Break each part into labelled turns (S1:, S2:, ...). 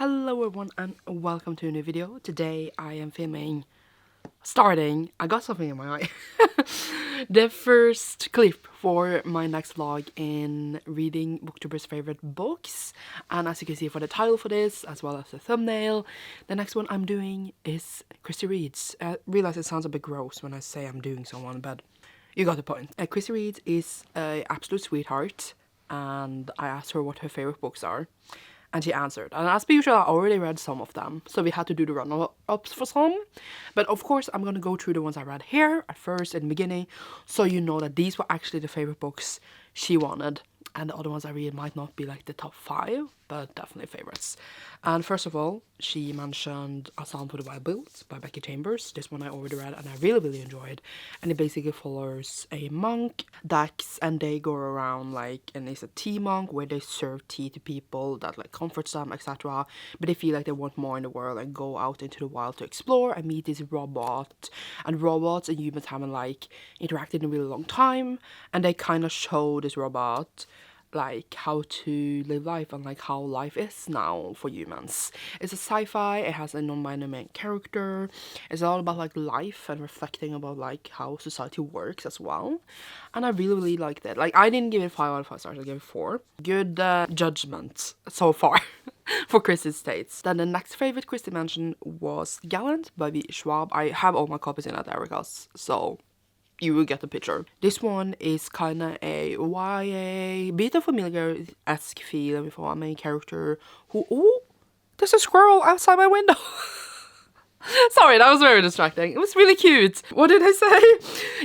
S1: Hello everyone and welcome to a new video. Today I am I got something in my eye. The first clip for my next vlog in reading Booktubers Favorite Books. And as you can see for the title for this, as well as the thumbnail, the next one I'm doing is Christy Reads. I realize it sounds a bit gross when I say I'm doing someone, but you got the point. Christy Reads is an absolute sweetheart, and I asked her what her favorite books are. And she answered. And as per usual, I already read some of them, so we had to do the run-ups for some. But of course, I'm gonna go through the ones I read here at first in the beginning, so you know that these were actually the favorite books she wanted. And the other ones I read might not be like the top 5, but definitely favorites. And first of all, she mentioned A Psalm for the Wild Bulls by Becky Chambers. This one I already read and I really enjoyed. And it basically follows a monk, Dax, and they go around like, and it's a tea monk where they serve tea to people that like comforts them, etc. But they feel like they want more in the world and go out into the wild to explore and meet this robot. And robots and humans haven't like interacted in a really long time, and they kind of show this robot like how to live life and like how life is now for humans. It's a sci-fi, it has a non-binary main character, it's all about like life and reflecting about like how society works as well. And I really liked it. Like, I didn't give it 5 out of 5 stars, I gave it 4. Good judgment so far for Christy's states. Then the next favorite Christy mentioned was Gallant by V. Schwab. I have all my copies in at Erica's, so you will get the picture. This one is kind of a YA, bit of familiar-esque feel with our main character who, oh, there's a squirrel outside my window. Sorry, that was very distracting. It was really cute. What did I say?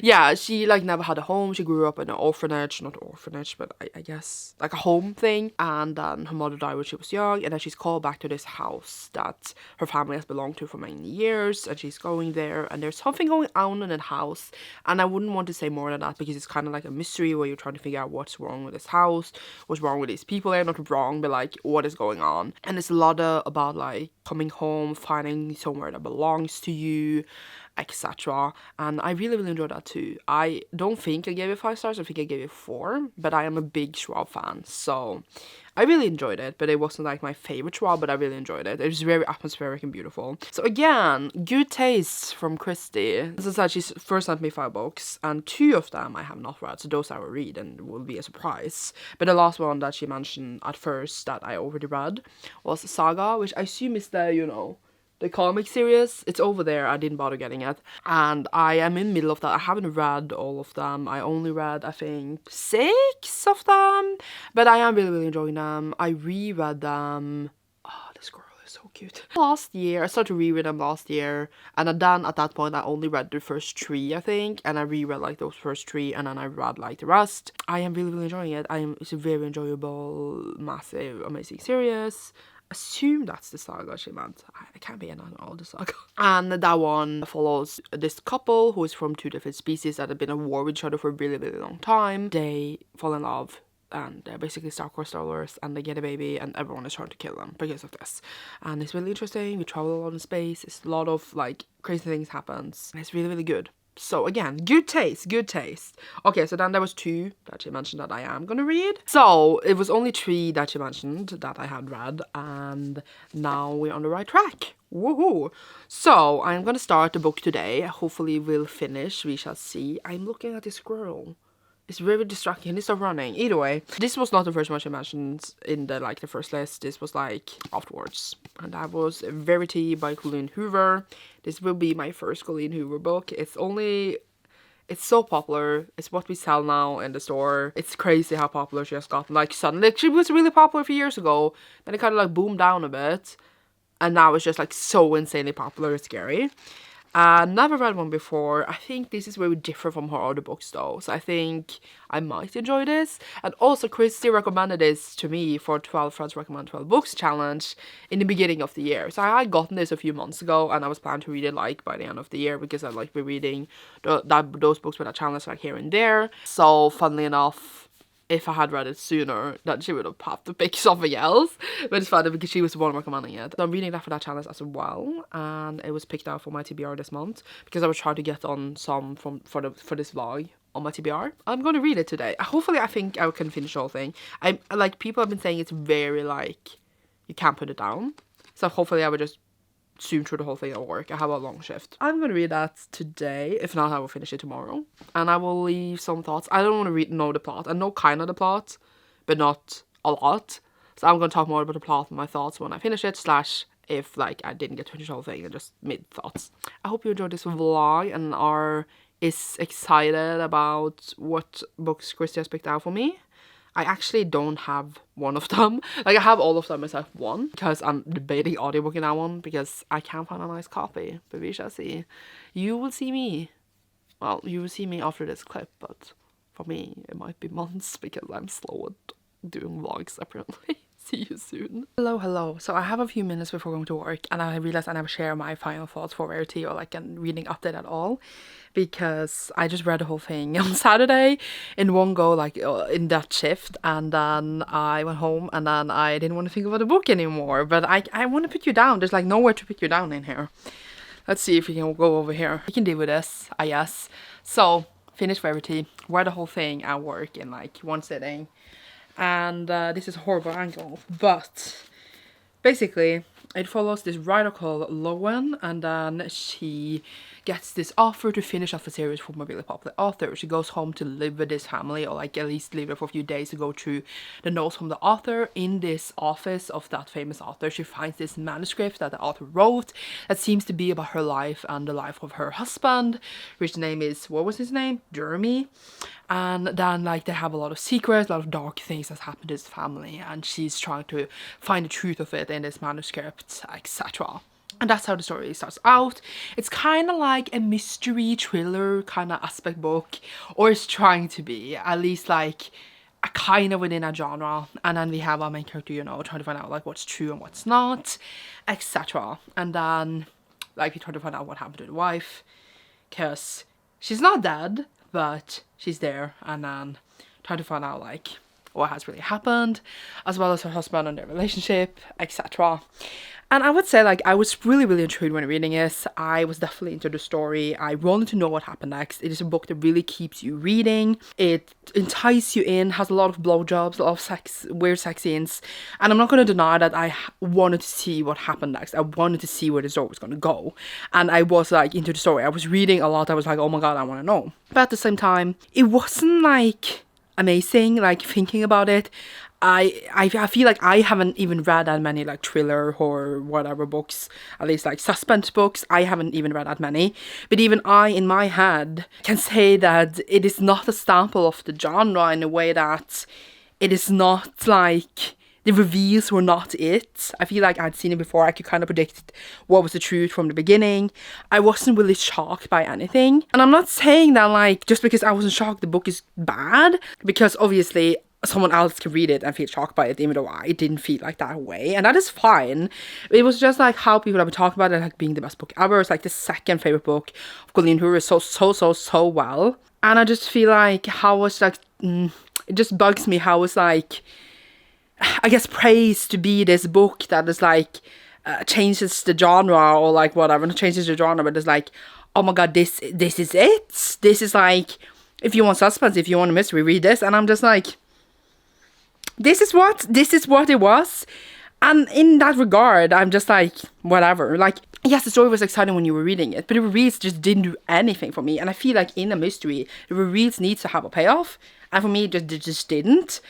S1: Yeah, she like never had a home. She grew up in an orphanage, not orphanage, but I guess like a home thing. And then her mother died when she was young, and then she's called back to this house that her family has belonged to for many years, and she's going there, and there's something going on in that house. And I wouldn't want to say more than that because it's kind of like a mystery where you're trying to figure out what's wrong with this house, what's wrong with these people there, not wrong, but like what is going on. And it's a lot about like coming home, finding somewhere that belongs to you, etc. And I really enjoyed that too. I don't think I gave it 5 stars, I think I gave it 4, but I am a big Schwab fan, so I really enjoyed it. But it wasn't like my favorite Schwab, but I really enjoyed it. It was very atmospheric and beautiful. So again, good taste from Christy. As I said, she's first sent me 5 books, and 2 of them I have not read, so those I will read and will be a surprise. But the last one that she mentioned at first that I already read was Saga, which I assume is the, you know, the comic series. It's over there, I didn't bother getting it. And I am in the middle of that. I haven't read all of them. I only read, I think, 6 of them. But I am really enjoying them. I reread them. Oh, this girl is so cute. Last year, I started to reread them last year. And then at that point, I only read the first 3, I think. And I reread like those first 3, and then I read like the rest. I am really enjoying it. It's a very enjoyable, massive, amazing series. Assume that's the saga she meant. I can't be in on all the saga. And that one follows this couple who is from 2 different species that have been at war with each other for a really long time. They fall in love, and they're basically star-crossed lovers, and they get a baby, and everyone is trying to kill them because of this. And it's really interesting. We travel a lot in space. It's a lot of like crazy things happens. And it's really good. So again, good taste. Okay, so then there was 2 that she mentioned that I am gonna read. So it was only 3 that she mentioned that I had read, and now we're on the right track. Woohoo! So I'm gonna start the book today. Hopefully we'll finish, we shall see. I'm looking at this squirrel. It's very distracting. He needs to stop running. Either way, this was not the first one she mentioned in the like the first list. This was like afterwards, and that was Verity by Colleen Hoover. This will be my first Colleen Hoover book. It's so popular. It's what we sell now in the store. It's crazy how popular she has gotten. Like suddenly, she was really popular a few years ago. Then it kind of like boomed down a bit, and now it's just like so insanely popular. It's scary. Never read one before. I think this is very different from her other books though, so I think I might enjoy this. And also Christy recommended this to me for 12 Friends Recommend 12 Books challenge in the beginning of the year. So I had gotten this a few months ago, and I was planning to read it like by the end of the year because I like rereading those books with a challenge like here and there. So funnily enough, if I had read it sooner, then she would have had to pick something else. But it's funny because she was the one recommending it. So I'm reading that for that challenge as well, and it was picked out for my TBR this month because I was trying to get on some for this vlog on my TBR. I'm gonna read it today. Hopefully, I think I can finish the whole thing. I like, people have been saying it's very like, you can't put it down. So hopefully I will just zoom through the whole thing at work. I have a long shift. I'm gonna read that today. If not, I will finish it tomorrow. And I will leave some thoughts. I don't want to know the plot. I know kind of the plot, but not a lot. So I'm gonna talk more about the plot and my thoughts when I finish it, slash if like I didn't get to finish the whole thing and just mid thoughts. I hope you enjoyed this vlog and is excited about what books Christy has picked out for me. I actually don't have one of them. Like, I have all of them except one, because I'm debating audiobooking that one because I can't find a nice copy, but we shall see. You will see me. Well, you will see me after this clip, but for me it might be months because I'm slow at doing vlogs apparently. See you soon. Hello. So I have a few minutes before going to work, and I realized I never share my final thoughts for Verity or like a reading update at all, because I just read the whole thing on Saturday in one go, like in that shift, and then I went home and then I didn't want to think about the book anymore. But I want to put you down. There's like nowhere to put you down in here. Let's see if we can go over here. We can deal with this, I guess. So finished Verity, read the whole thing at work in like one sitting. And this is a horrible angle, but basically it follows this writer called Lowen, and then she gets this offer to finish off a series from a really popular author. She goes home to live with this family, or like at least live there for a few days to go through the notes from the author. In this office of that famous author, she finds this manuscript that the author wrote that seems to be about her life and the life of her husband, which name is, what was his name? Jeremy. And then like they have a lot of secrets, a lot of dark things that's happened to his family, and she's trying to find the truth of it in this manuscript, etc. And that's how the story starts out. It's kind of like a mystery thriller kind of aspect book, or it's trying to be, at least like a kind of within a genre. And then we have our main character, you know, trying to find out like what's true and what's not, etc. And then like we try to find out what happened to the wife, because she's not dead, but she's there, and then try to find out like what has really happened, as well as her husband and their relationship, etc. And I would say like I was really intrigued when reading it. I was definitely into the story. I wanted to know what happened next. It is a book that really keeps you reading. It entices you in, has a lot of blowjobs, a lot of sex, weird sex scenes. And I'm not going to deny that I wanted to see what happened next. I wanted to see where the story was going to go. And I was like into the story. I was reading a lot. I was like, oh my god, I want to know. But at the same time, it wasn't like amazing. Like thinking about it, I feel like I haven't even read that many like thriller, horror, whatever books, at least like suspense books. I haven't even read that many. But even I, in my head, can say that it is not a sample of the genre in a way that it is not like the reveals were not it. I feel like I'd seen it before. I could kind of predict what was the truth from the beginning. I wasn't really shocked by anything. And I'm not saying that like just because I wasn't shocked the book is bad, because obviously someone else can read it and feel shocked by it, even though I didn't feel like that way, and that is fine. It was just like how people have been talking about it like being the best book ever. It's like the second favorite book of Colleen Hoover, so well. And I just feel like how it's like it just bugs me how it's like, I guess, praised to be this book that is like changes the genre, or like whatever, not changes the genre, but it's like, oh my god, this is it. This is like, if you want suspense, if you want a mystery, read this. And I'm just like, this is what it was. And in that regard, I'm just like, whatever. Like, yes, the story was exciting when you were reading it, but the reveals just didn't do anything for me. And I feel like in a mystery, the reveals needs to have a payoff, and for me, it just didn't.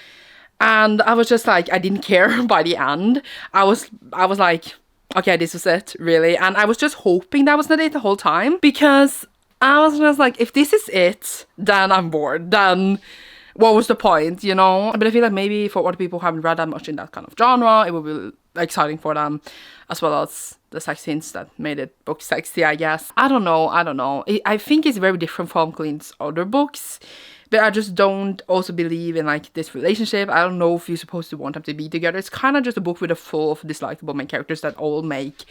S1: And I was just like, I didn't care by the end. I was like, okay, this was it, really. And I was just hoping that was not it the whole time, because I was just like, if this is it, then I'm bored. Then what was the point, you know? But I feel like maybe for other people who haven't read that much in that kind of genre, it would be exciting for them, as well as the sex scenes that made it book sexy, I guess. I don't know. I think it's very different from Colleen's other books, but I just don't also believe in like this relationship. I don't know if you're supposed to want them to be together. It's kind of just a book with a full of dislikable main characters that all make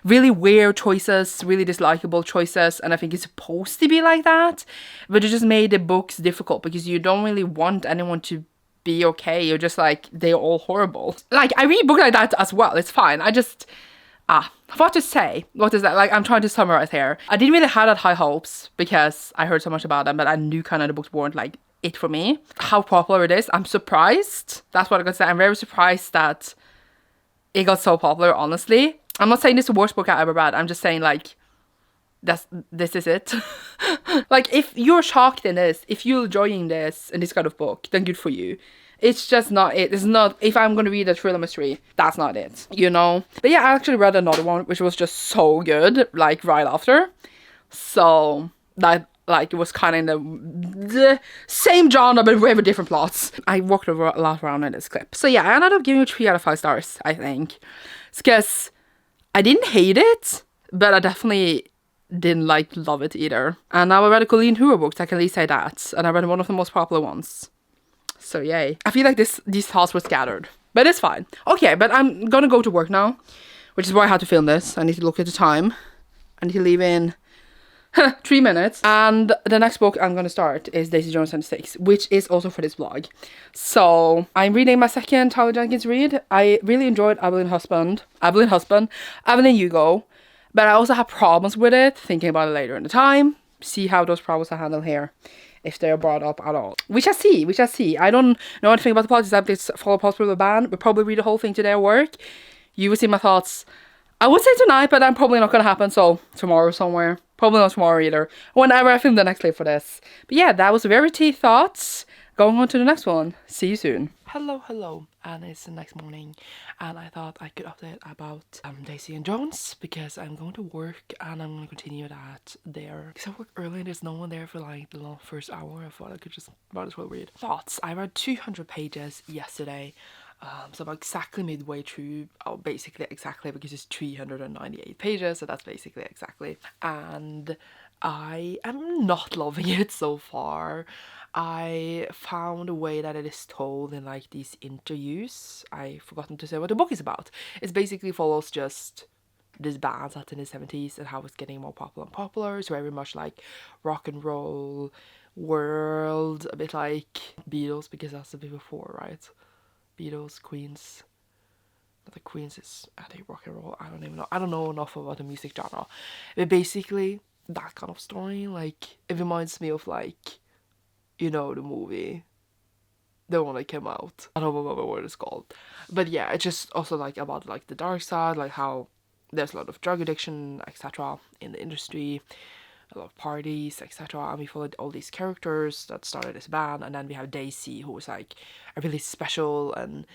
S1: really weird choices, really dislikable choices, and I think it's supposed to be like that, but it just made the books difficult because you don't really want anyone to be okay. You're just like, they're all horrible. Like, I read books like that as well. It's fine. I just what to say? What is that? Like, I'm trying to summarize here. I didn't really have that high hopes because I heard so much about them, but I knew kind of the books weren't like it for me. How popular it is, I'm surprised. That's what I gotta say. I'm very surprised that it got so popular, honestly. I'm not saying this is the worst book I ever read. I'm just saying, like, this is it. Like, if you're shocked in this, if you're enjoying this in this kind of book, then good for you. It's just not it. It's not, if I'm gonna read a thriller mystery, that's not it, you know? But yeah, I actually read another one, which was just so good, like, right after. So, that, like, it was kind of in the same genre, but with different plots. I walked a lot around in this clip. So yeah, I ended up giving it 3 out of 5 stars, I think. It's because I didn't hate it, but I definitely didn't, like, love it either. And now I read a Colleen Hoover book, I can at least say that. And I read one of the most popular ones. So yay. I feel like these thoughts were scattered. But it's fine. Okay, but I'm gonna go to work now. Which is why I had to film this. I need to look at the time. I need to leave in 3 minutes. And the next book I'm gonna start is Daisy Jones and the Six, which is also for this vlog. So I'm reading my second Tyler Jenkins read. I really enjoyed Evelyn Hugo. But I also have problems with it, thinking about it later in the time. See how those problems are handled here, if they're brought up at all. We shall see. I don't know anything about the plot, except it's follow plots with a band. We'll probably read the whole thing today at work. You will see my thoughts. I would say tonight, but I'm probably not gonna happen, so tomorrow somewhere. Probably not tomorrow either. Whenever I film the next clip for this. But yeah, that was Verity thoughts. Going on to the next one. See you soon. Hello, and it's the next morning, and I thought I could update about Daisy and Jones, because I'm going to work and I'm going to continue that there. Because I work early and there's no one there for like the first hour. I thought I could just might as well read. Thoughts. I read 200 pages yesterday. So I'm exactly midway through, basically exactly, because it's 398 pages, so that's basically exactly. And I am not loving it so far. I found a way that it is told in like these interviews. I've forgotten to say what the book is about. It basically follows just this band set in the 70s and how it's getting more popular and popular. It's very much like rock and roll world, a bit like Beatles, because that's the bit before, right? Beatles, Queens. The Queens is, I think, rock and roll. I don't even know. I don't know enough about the music genre. But basically, that kind of story, like, it reminds me of, like, you know, the movie, the one that came out. I don't remember what it's called. But yeah, it's just also, like, about, like, the dark side, like, how there's a lot of drug addiction, etc. in the industry, a lot of parties, etc. And we followed all these characters that started this band, and then we have Daisy, who was like a really special and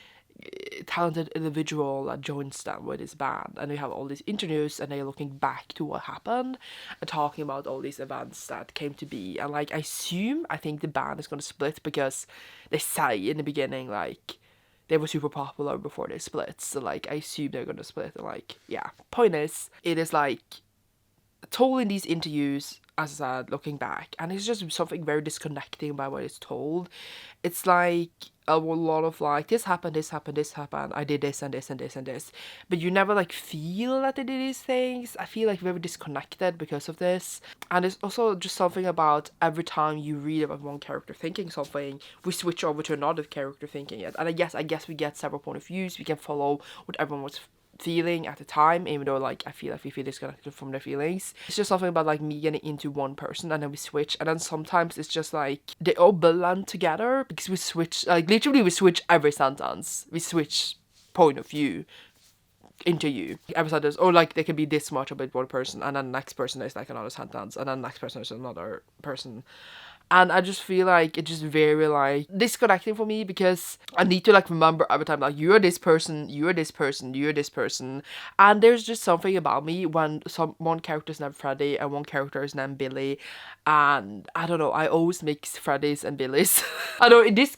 S1: talented individual that joins them with his band. And we have all these interviews, and they're looking back to what happened and talking about all these events that came to be. And like, I think the band is going to split, because they say in the beginning, like, they were super popular before they split, so like, I assume they're going to split. And like, yeah, point is, it is like told in these interviews, as I said, looking back, and it's just something very disconnecting by what it's told. It's like a lot of like, this happened, I did this and this and this and this, but you never like feel that they did these things. I feel like very disconnected because of this. And it's also just something about every time you read about one character thinking something, we switch over to another character thinking it. And I guess we get several point of views. We can follow what everyone was feeling at the time, even though like I feel like we feel disconnected from their feelings. It's just something about like me getting into one person, and then we switch, and then sometimes it's just like they all blend together, because we switch, like literally we switch every sentence, we switch point of view into you. Every sentence, or like they can be this much about one person, and then the next person is like another sentence, and then the next person is another person. And I just feel like it's just very like disconnecting for me, because I need to like remember every time, like, you are this person, you are this person, you are this person. And there's just something about me when one character is named Freddy and one character is named Billy, and I don't know, I always mix Freddys and Billys. I know in this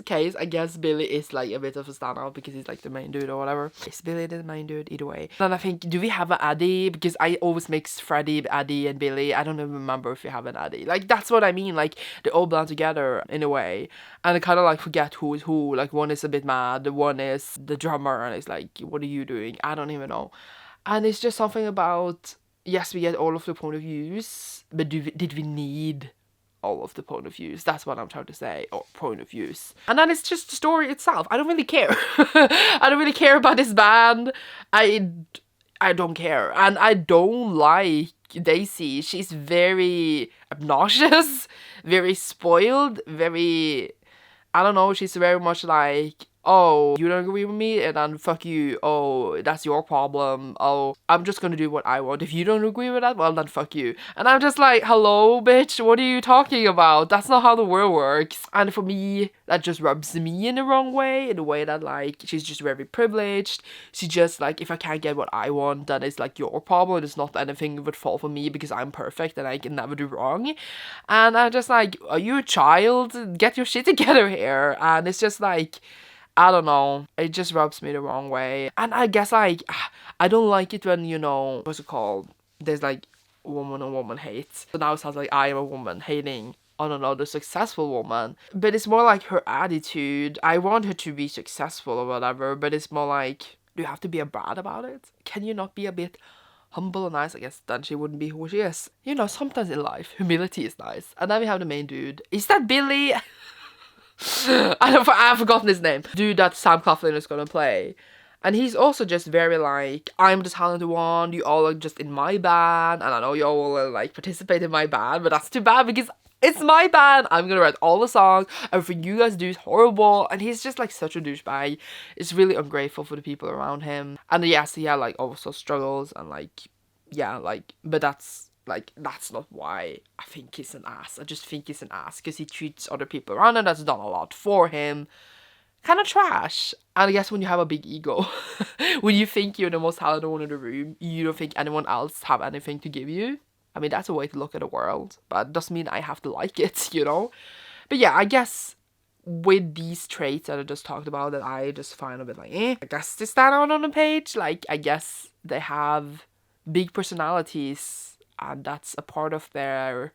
S1: case, I guess Billy is like a bit of a standout because he's like the main dude or whatever. Is Billy the main dude? Either way. Then I think, do we have an Eddie? Because I always mix Freddy, Eddie, and Billy. I don't even remember if we have an Eddie. Like, that's what I mean. Like, they all blend together in a way, and I kind of like forget who is who. Like, one is a bit mad, the one is the drummer, and it's like, what are you doing? I don't even know. And it's just something about, yes, we get all of the point of views, but did we need all of the point of views? That's what I'm trying to say, or point of views. And then it's just the story itself. I don't really care. I don't really care about this band. I don't care, and I don't like Daisy. She's very obnoxious, very spoiled, very, I don't know, she's very much like oh, you don't agree with me, and then fuck you, oh, that's your problem, oh, I'm just gonna do what I want. If you don't agree with that, well, then fuck you. And I'm just like, hello, bitch, what are you talking about? That's not how the world works. And for me, that just rubs me in the wrong way, in the way that, like, she's just very privileged. She just, like, if I can't get what I want, then it's, like, your problem. It's not anything would fall for me because I'm perfect and I can never do wrong. And I'm just like, are you a child? Get your shit together here. And it's just like, I don't know, it just rubs me the wrong way. And I guess, like, I don't like it when, you know, what's it called? There's, like, woman on woman hate. So now it sounds like I am a woman hating on another successful woman. But it's more like her attitude. I want her to be successful or whatever, but it's more like, do you have to be a brat about it? Can you not be a bit humble and nice? I guess then she wouldn't be who she is. You know, sometimes in life, humility is nice. And then we have the main dude. Is that Billy? I've forgotten his name. Dude that Sam Claflin is gonna play. And he's also just very like, I'm the talented one, you all are just in my band, and I know you all will like participate in my band, but that's too bad because it's my band. I'm gonna write all the songs, everything you guys do is horrible. And he's just like such a douchebag. It's really ungrateful for the people around him. And yes, he had like also struggles and like, yeah, like, but that's not why I think he's an ass. I just think he's an ass because he treats other people around him that's done a lot for him kind of trash. And I guess when you have a big ego, when you think you're the most talented one in the room, you don't think anyone else have anything to give you. I mean, that's a way to look at the world, but it doesn't mean I have to like it, you know? But yeah, I guess with these traits that I just talked about that I just find a bit like, I guess they stand out on the page. Like, I guess they have big personalities, and that's a part of their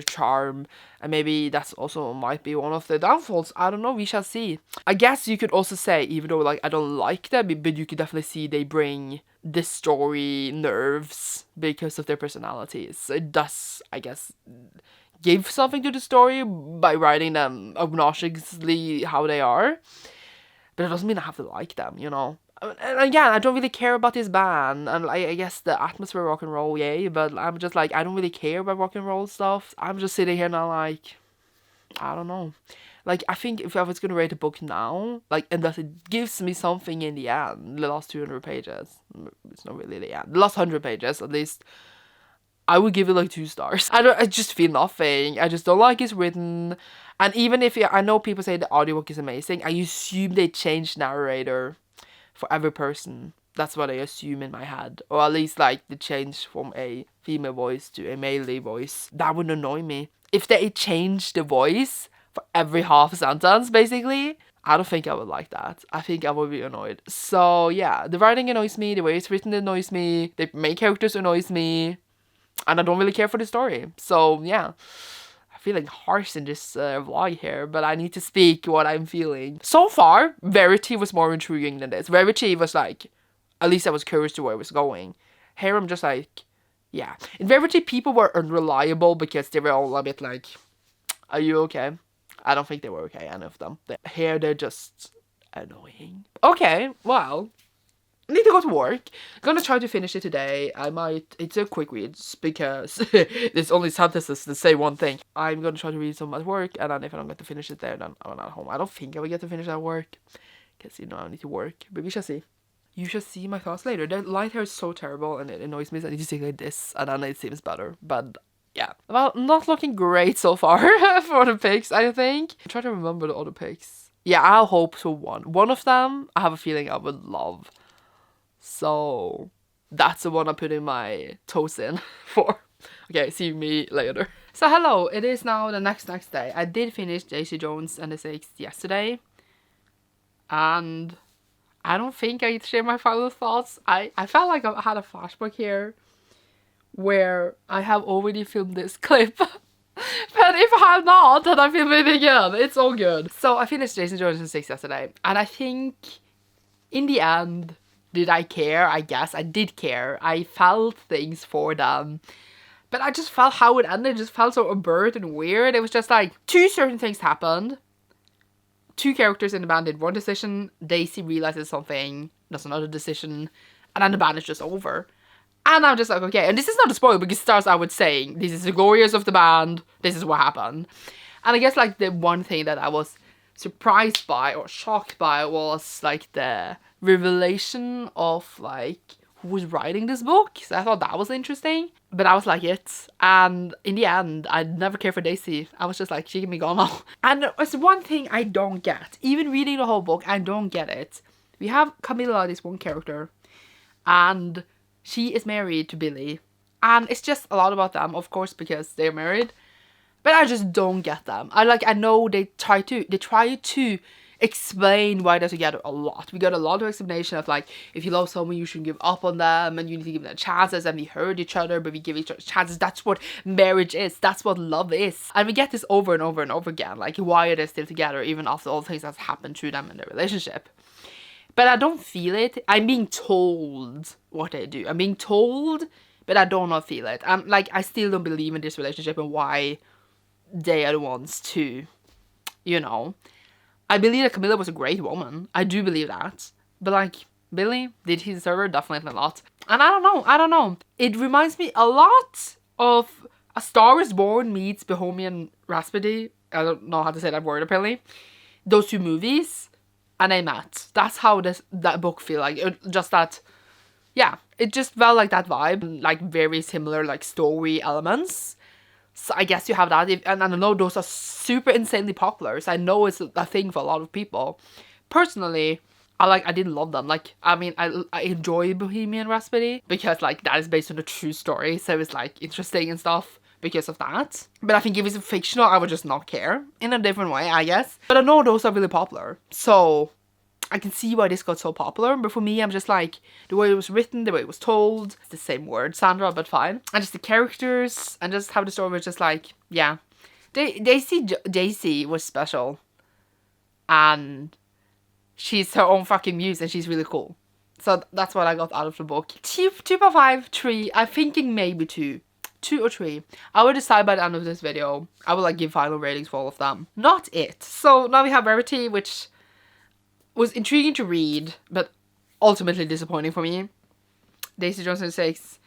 S1: charm, and maybe that's also might be one of their downfalls. I don't know, we shall see. I guess you could also say, even though like I don't like them, but you could definitely see they bring the story nerves because of their personalities. So it does, I guess, give something to the story by writing them obnoxiously how they are, but it doesn't mean I have to like them, you know? And again, I don't really care about this band, and I guess the atmosphere of rock and roll, yay, but I'm just like, I don't really care about rock and roll stuff. I'm just sitting here now like, I don't know. Like, I think if I was gonna rate a book now, like, and that it gives me something in the end, the last 200 pages, it's not really the end, the last 100 pages at least, I would give it like 2 stars. I just feel nothing. I just don't like it's written. And even if I know people say the audiobook is amazing, I assume they changed narrator for every person. That's what I assume in my head. Or at least like the change from a female voice to a male voice. That would annoy me. If they change the voice for every half sentence, basically, I don't think I would like that. I think I would be annoyed. So yeah, the writing annoys me, the way it's written annoys me, the main characters annoys me, and I don't really care for the story. So yeah, feeling harsh in this vlog here, but I need to speak what I'm feeling. So far, Verity was more intriguing than this. Verity was like, at least I was curious to where it was going. Here I'm just like, yeah. In Verity, people were unreliable because they were all a bit like, are you okay? I don't think they were okay, any of them. Here they're just annoying. Okay, well, I need to go to work. I'm gonna try to finish it today. It's a quick read because there's only sentences that say one thing. I'm gonna try to read some at work, and then if I don't get to finish it there, then I'm not at home. I don't think I will get to finish at work because, you know, I need to work, but we shall see. You shall see my thoughts later. The light here is so terrible and it annoys me, so I need to take like this, and then it seems better, but yeah. Well, not looking great so far for the picks, I think. I'm trying to remember the other picks. Yeah, I'll hope to one. One of them, I have a feeling I would love. So that's the one I'm putting my toes in for. Okay, see me later. So hello, it is now the next day. I did finish Daisy Jones and the Six yesterday, and I don't think I share my final thoughts. I felt like I had a flashback here where I have already filmed this clip. But if I have not, then I film it again. It's all good. So I finished Daisy Jones and Six yesterday, and I think in the end, did I care? I guess I did care. I felt things for them. But I just felt how it ended. It just felt so absurd and weird. It was just like, 2 certain things happened. 2 characters in the band did one decision. Daisy realizes something, does another decision. And then the band is just over. And I'm just like, okay. And this is not a spoiler because it starts out with saying, this is the glorious of the band. This is what happened. And I guess like the one thing that I was surprised by or shocked by was like the revelation of like who was writing this book. So I thought that was interesting. But I was like it. And in the end, I never cared for Daisy. I was just like, she can be gone now. And it's one thing I don't get. Even reading the whole book, I don't get it. We have Camilla, this one character, and she is married to Billy. And it's just a lot about them, of course, because they're married. But I just don't get them. I know they try to explain why they're together a lot. We got a lot of explanation of like, if you love someone, you shouldn't give up on them, and you need to give them chances, and we hurt each other, but we give each other chances. That's what marriage is. That's what love is. And we get this over and over and over again. Like, why are they still together even after all the things that's happened to them in their relationship? But I don't feel it. I'm being told what they do. I'm being told, but I do not feel it. I'm like, I still don't believe in this relationship and why they are the ones to, you know. I believe that Camilla was a great woman. I do believe that. But like, Billy, did he deserve her? Definitely not. And I don't know. It reminds me a lot of A Star Is Born meets Bohemian Rhapsody. I don't know how to say that word apparently. Those two movies. And they met. That's how that book feel like. Just that, yeah. It just felt like that vibe. Like very similar like story elements. So I guess you have that, and I know those are super insanely popular, so I know it's a thing for a lot of people. Personally, I didn't love them. Like, I mean, I enjoy Bohemian Rhapsody because like that is based on a true story, so it's like interesting and stuff because of that. But I think if it's fictional, I would just not care in a different way, I guess. But I know those are really popular, so I can see why this got so popular, but for me, I'm just like, the way it was written, the way it was told, it's the same word, Sandra, but fine. And just the characters, and just how the story was just like, yeah. Daisy was special. And she's her own fucking muse, and she's really cool. So that's what I got out of the book. 2.5, 3, I'm thinking maybe 2. 2 or 3. I will decide by the end of this video. I will like give final ratings for all of them. Not it. So now we have Verity, which was intriguing to read, but ultimately disappointing for me. Daisy Johnson 6,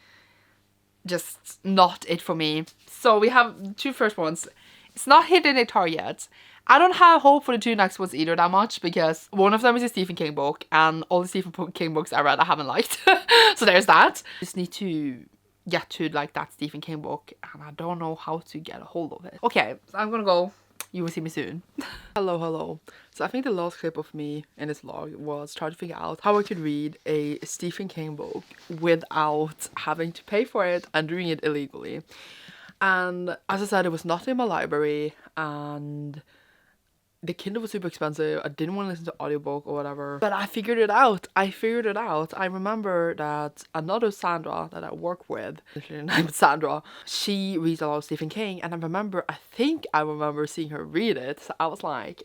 S1: just not it for me. So we have 2 first ones. It's not hitting a target. I don't have hope for the 2 next ones either that much, because one of them is a Stephen King book, and all the Stephen King books I read I haven't liked. So there's that. Just need to get to like that Stephen King book, and I don't know how to get a hold of it. Okay, so I'm gonna go. You will see me soon. Hello. So I think the last clip of me in this vlog was trying to figure out how I could read a Stephen King book without having to pay for it and doing it illegally. And as I said, it was not in my library, and the Kindle was super expensive. I didn't want to listen to audiobook or whatever. But I figured it out. I remember that another Sandra that I work with, named Sandra, she reads a lot of Stephen King. And I think I remember seeing her read it. So I was like,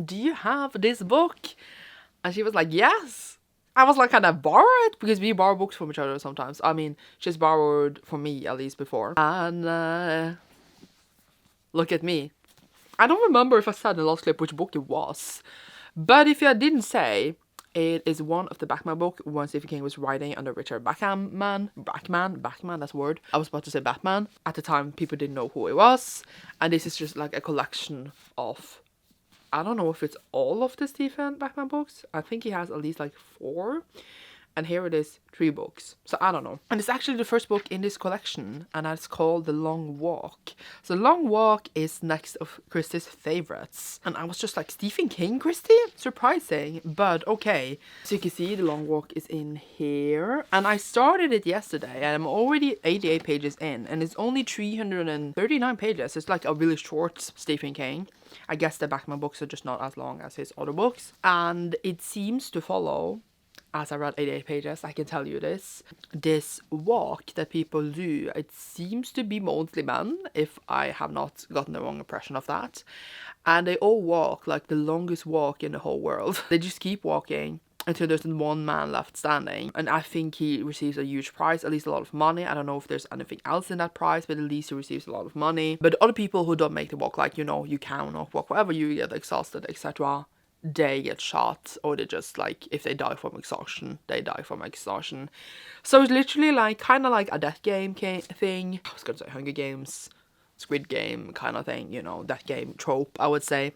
S1: do you have this book? And she was like, yes. I was like, can I borrow it? Because we borrow books from each other sometimes. I mean, she's borrowed from me at least before. And look at me. I don't remember if I said in the last clip which book it was, but if I didn't say, it is one of the Batman book when Stephen King was writing under Richard Bachman, that's a word. I was about to say Batman. At the time, people didn't know who he was, and this is just like a collection of, I don't know if it's all of the Stephen Bachman books. I think he has at least like 4. And here it is, 3 books. So I don't know. And it's actually the first book in this collection, and it's called The Long Walk. So The Long Walk is next of Christy's favorites. And I was just like, Stephen King, Christy? Surprising, but okay. So you can see The Long Walk is in here. And I started it yesterday, and I'm already 88 pages in, and it's only 339 pages. It's like a really short Stephen King. I guess the Bachman books are just not as long as his other books. And it seems to follow, as I read 88 pages, I can tell you this walk that people do, it seems to be mostly men, if I have not gotten the wrong impression of that. And they all walk like the longest walk in the whole world. They just keep walking until there's one man left standing. And I think he receives a huge prize, at least a lot of money. I don't know if there's anything else in that prize, but at least he receives a lot of money. But other people who don't make the walk, like, you know, you cannot walk wherever, you get exhausted, etc., they get shot, or they just like, if they die from exhaustion, they die from exhaustion. So it's literally like kind of like a Death Game thing. I was gonna say Hunger Games, Squid Game kind of thing, you know, Death Game trope, I would say.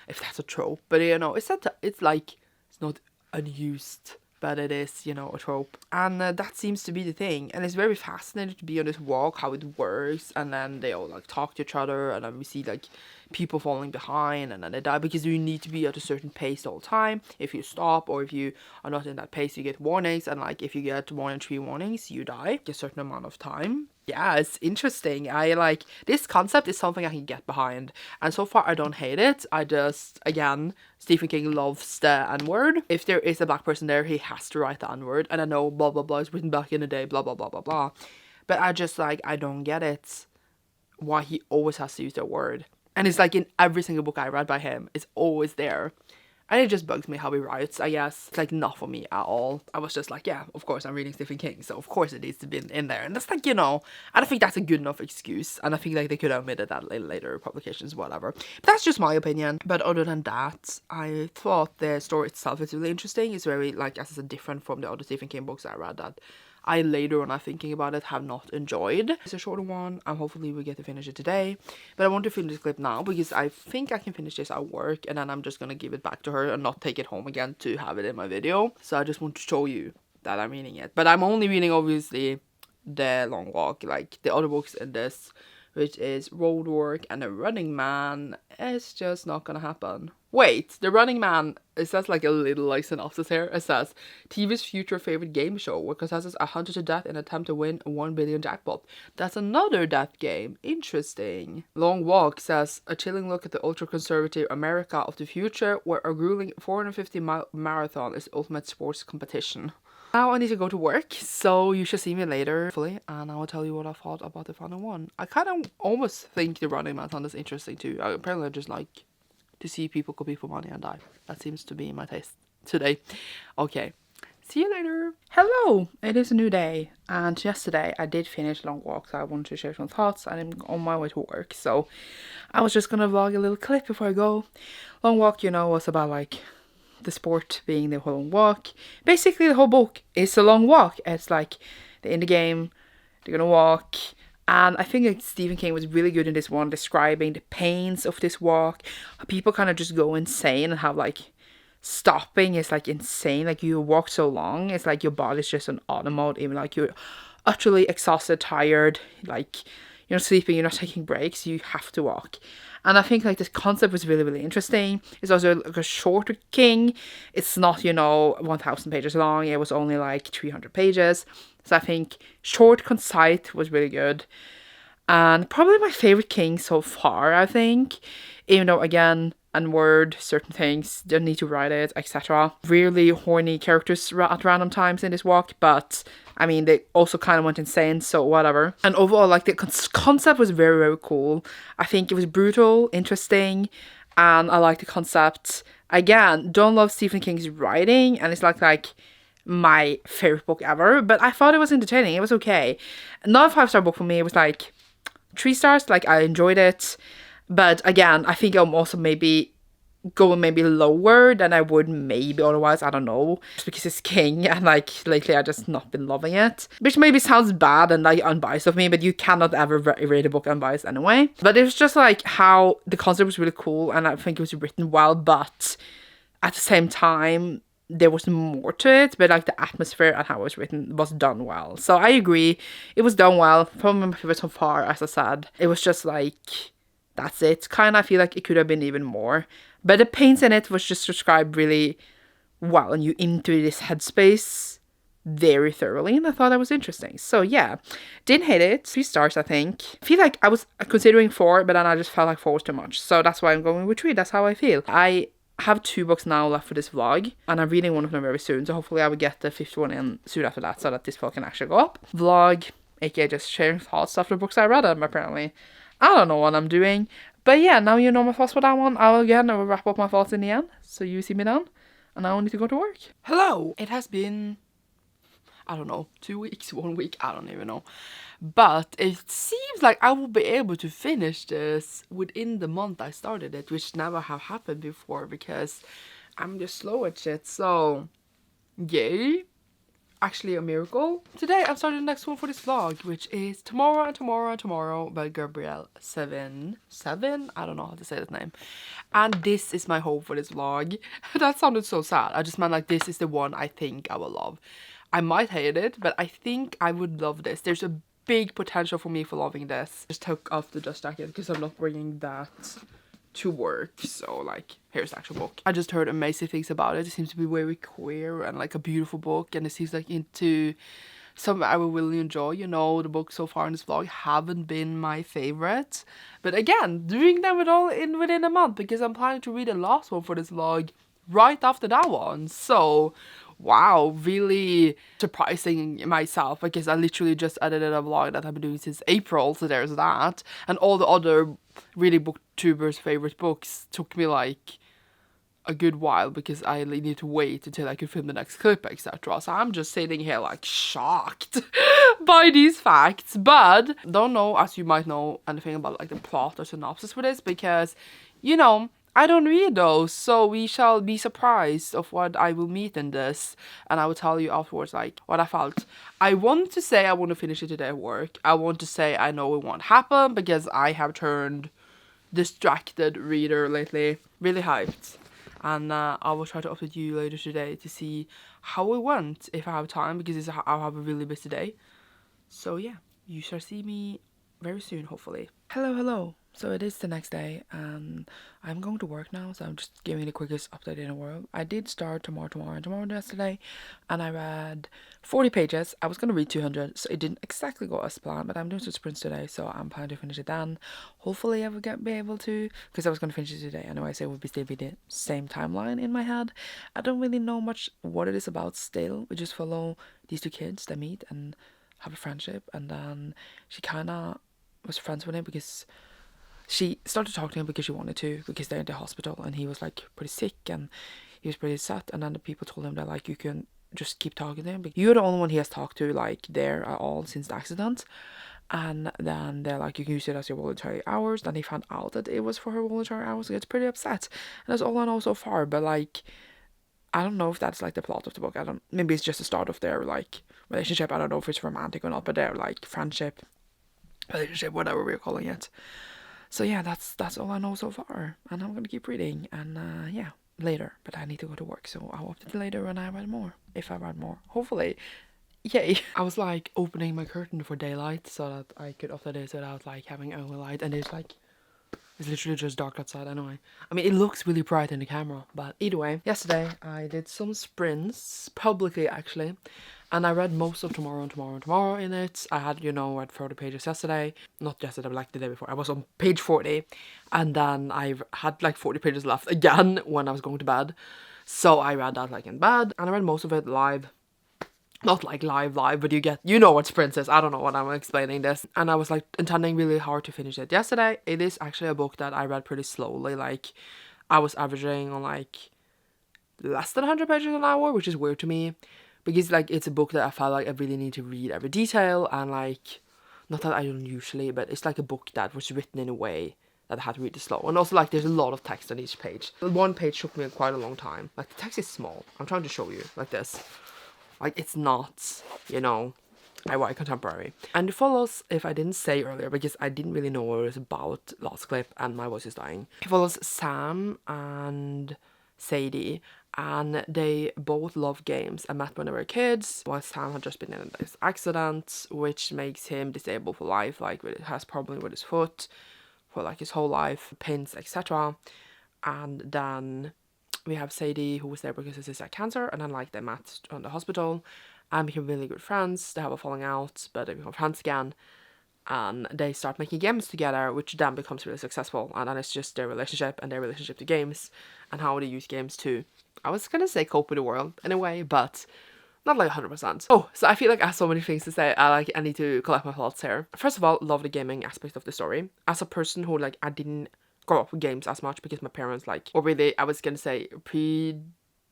S1: if that's a trope, but you know, it's not, it's like, it's not unused, but it is, you know, a trope. And that seems to be the thing. And it's very fascinating to be on this walk, how it works. And then they all like talk to each other, and then we see like people falling behind, and then they die because you need to be at a certain pace all the time. If you stop, or if you are not in that pace, you get warnings, and like if you get more than 3 warnings, you die a certain amount of time. Yeah, it's interesting. I like this concept is something I can get behind, and so far I don't hate it. I just, again, Stephen King loves the N-word. If there is a black person there, he has to write the N-word, and I know blah blah blah is written back in the day, blah blah blah blah blah, but I just like, I don't get it why he always has to use that word. And it's like in every single book I read by him, it's always there. And it just bugs me how he writes, I guess. It's like not for me at all. I was just like, yeah, of course I'm reading Stephen King, so of course it needs to be in there. And that's like, you know, I don't think that's a good enough excuse. And I think like they could have omitted that in later publications, whatever. But that's just my opinion. But other than that, I thought the story itself is really interesting. It's very, like, as I said, different from the other Stephen King books I read that I later on, thinking about it, have not enjoyed. It's a shorter one, and hopefully we get to finish it today. But I want to finish this clip now because I think I can finish this at work, and then I'm just gonna give it back to her and not take it home again to have it in my video. So I just want to show you that I'm reading it. But I'm only reading, obviously, The Long Walk. Like the other books in this, which is Road Work and The Running Man, it's just not gonna happen. Wait, The Running Man, it says like a little like synopsis here. It says, TV's future favorite game show where contestants are hunted to death in an attempt to win a 1 billion jackpot. That's another death game. Interesting. Long Walk says, a chilling look at the ultra-conservative America of the future where a grueling 450-mile marathon is the ultimate sports competition. Now I need to go to work, so you should see me later, hopefully, and I will tell you what I thought about the final one. I kind of almost think the running marathon is interesting too. Apparently I just like to see people compete for money and die. That seems to be my taste today. Okay, see you later. Hello, it is a new day, and yesterday I did finish Long Walk, so I wanted to share some thoughts, and I'm on my way to work, so I was just gonna vlog a little clip before I go. Long Walk, you know, was about like the sport being the whole walk. Basically the whole book is a long walk. It's like they're in the game, they're gonna walk, and I think like Stephen King was really good in this one, describing the pains of this walk. People kind of just go insane and have like stopping is like insane. Like you walk so long, it's like your body's just on auto mode, even like you're utterly exhausted, tired, like you're not sleeping, you're not taking breaks, you have to walk. And I think like this concept was really, really interesting. It's also like a shorter King. It's not, you know, 1000 pages long. It was only like 300 pages. So I think short, concise was really good. And probably my favorite King so far, I think. Even though, again, N-word, certain things, don't need to write it, etc. Really horny characters at random times in this walk, but I mean, they also kind of went insane, so whatever. And overall, like, the concept was very, very cool. I think it was brutal, interesting, and I like the concept. Again, don't love Stephen King's writing, and it's like my favorite book ever, but I thought it was entertaining. It was okay. Not a 5-star book for me. It was like 3 stars. Like, I enjoyed it. But again, I think I'm also maybe going maybe lower than I would maybe otherwise. I don't know. Just because it's King, and like lately I just not been loving it. Which maybe sounds bad and like unbiased of me, but you cannot ever rate a book unbiased anyway. But it was just like how the concept was really cool, and I think it was written well, but at the same time there was more to it, but like the atmosphere and how it was written was done well. So I agree, it was done well. Probably my favorite so far, as I said. It was just like, that's it. Kind of feel like it could have been even more. But the pains in it was just described really well, and you into this headspace very thoroughly, and I thought that was interesting. So yeah, didn't hate it. 3 stars, I think. I feel like I was considering 4, but then I just felt like 4 was too much. So that's why I'm going with 3. That's how I feel. I have 2 books now left for this vlog, and I'm reading one of them very soon. So hopefully I will get the 5th one in soon after that, so that this vlog can actually go up. Vlog, aka just sharing thoughts after books I read them, apparently. I don't know what I'm doing. But yeah, now you know my thoughts for that one. I will wrap up my thoughts in the end. So you see me then. And now I need to go to work. Hello! It has been, I don't know, 2 weeks, 1 week, I don't even know. But it seems like I will be able to finish this within the month I started it, which never have happened before because I'm just slow at shit. So, yay. actually a miracle. Today I'm starting the next one for this vlog, which is Tomorrow and Tomorrow and Tomorrow by Gabrielle Seven. I don't know how to say that name. And this is my hope for this vlog. That sounded so sad. I just meant like this is the one I think I will love. I might hate it, but I think I would love this. There's a big potential for me for loving this. Just took off the dust jacket because I'm not bringing that to work, so like here's the actual book. I just heard amazing things about it. It seems to be very queer and like a beautiful book, and it seems like into something I will really enjoy. You know, the books so far in this vlog haven't been my favorite, but again, doing them within a month because I'm planning to read the last one for this vlog right after that one. So wow, really surprising myself because I literally just edited a vlog that I've been doing since April, so there's that. And all the other really Booktubers favorite books took me like a good while because I need to wait until I could film the next clip, etc. So I'm just sitting here like shocked by these facts, but don't know, as you might know, anything about like the plot or synopsis for this because, you know, I don't read those, so we shall be surprised of what I will meet in this, and I will tell you afterwards like what I felt. I want to say I want to finish it today at work. I want to say I know it won't happen because I have turned distracted reader lately. Really hyped. And I will try to update you later today to see how it went if I have time, because I'll have a really busy day. So yeah, you shall see me very soon, hopefully. Hello. So it is the next day and I'm going to work now, so I'm just giving the quickest update in the world. I did start Tomorrow yesterday and I read 40 pages. I was going to read 200, so it didn't exactly go as planned, but I'm doing some sprints today, so I'm planning to finish it then. Hopefully I will be able to, because I was going to finish it today anyway, so it would still be the same timeline in my head. I don't really know much what it is about still. We just follow these two kids that meet and have a friendship, and then she kind of was friends with him because she started talking to him because she wanted to, because they're in the hospital and he was like pretty sick and he was pretty sad, and then the people told him that like you can just keep talking to him because you're the only one he has talked to like there at all since the accident. And then they're like, you can use it as your voluntary hours. Then he found out that it was for her voluntary hours, so he gets pretty upset, and that's all I know so far. But like, I don't know if that's like the plot of the book. Maybe it's just the start of their like relationship. I don't know if it's romantic or not, but they're like friendship, relationship, whatever we're calling it. So yeah, that's all I know so far, and I'm gonna keep reading, and yeah, later. But I need to go to work, so I'll update you later when I read more, if I read more, hopefully. Yay! I was like opening my curtain for daylight so that I could update it without like having only light, and it's literally just dark outside anyway. I mean, it looks really bright in the camera, but either way. Yesterday, I did some sprints, publicly actually, and I read most of Tomorrow in it. I had, read 30 pages yesterday. Not yesterday, but like the day before. I was on page 40, and then I had like 40 pages left again when I was going to bed. So I read that like in bed, and I read most of it live. Not like live, but you know what sprints is. I don't know what I'm explaining this. And I was like intending really hard to finish it yesterday. It is actually a book that I read pretty slowly. Like I was averaging on like less than 100 pages an hour, which is weird to me. Because like it's a book that I felt like I really need to read every detail, and like, not that I don't usually, but it's like a book that was written in a way that I had to read it slow. And also like there's a lot of text on each page. One page took me quite a long time. Like the text is small. I'm trying to show you like this. Like, it's not, I write contemporary. And it follows, if I didn't say earlier, because I didn't really know what it was about last clip, and my voice is dying. It follows Sam and Sadie, and they both love games. I met when they were kids, while Sam had just been in this accident, which makes him disabled for life, like, has problem with his foot for, like, his whole life, pins, etc. And then we have Sadie, who was there because his sister had cancer, and then like they met on the hospital and became really good friends. They have a falling out, but they become friends again, and they start making games together, which then becomes really successful. And then it's just their relationship and their relationship to games, and how they use games to, I was gonna say cope with the world in a way, but not like 100%. Oh, so I feel like I have so many things to say. I need to collect my thoughts here. First of all, love the gaming aspect of the story. As a person who like I didn't grow up with games as much because my parents like, or really I was gonna say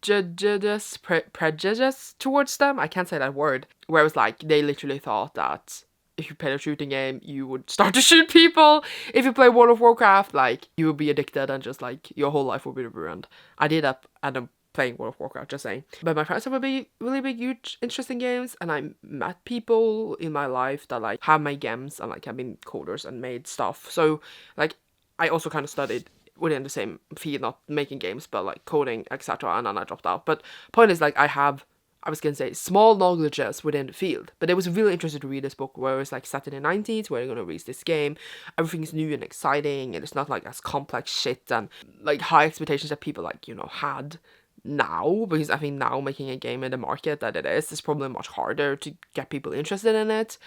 S1: prejudice towards them. I can't say that word. Where it was like they literally thought that if you played a shooting game, you would start to shoot people. If you play World of Warcraft, like you would be addicted and just like your whole life would be ruined. I did that at a playing World of Warcraft, just saying. But my friends have a big, really big, huge interest in games, and I met people in my life that like have made games and like have been coders and made stuff. So like I also kind of studied within the same field, not making games, but like coding, etc. And then I dropped out. But point is, like, I was gonna say small knowledges within the field, but it was really interesting to read this book where it's like set in the 90s, where you're gonna release this game, everything's new and exciting, and it's not like as complex shit and like high expectations that people like, you know, had now, because I think now making a game in the market that it is probably much harder to get people interested in it.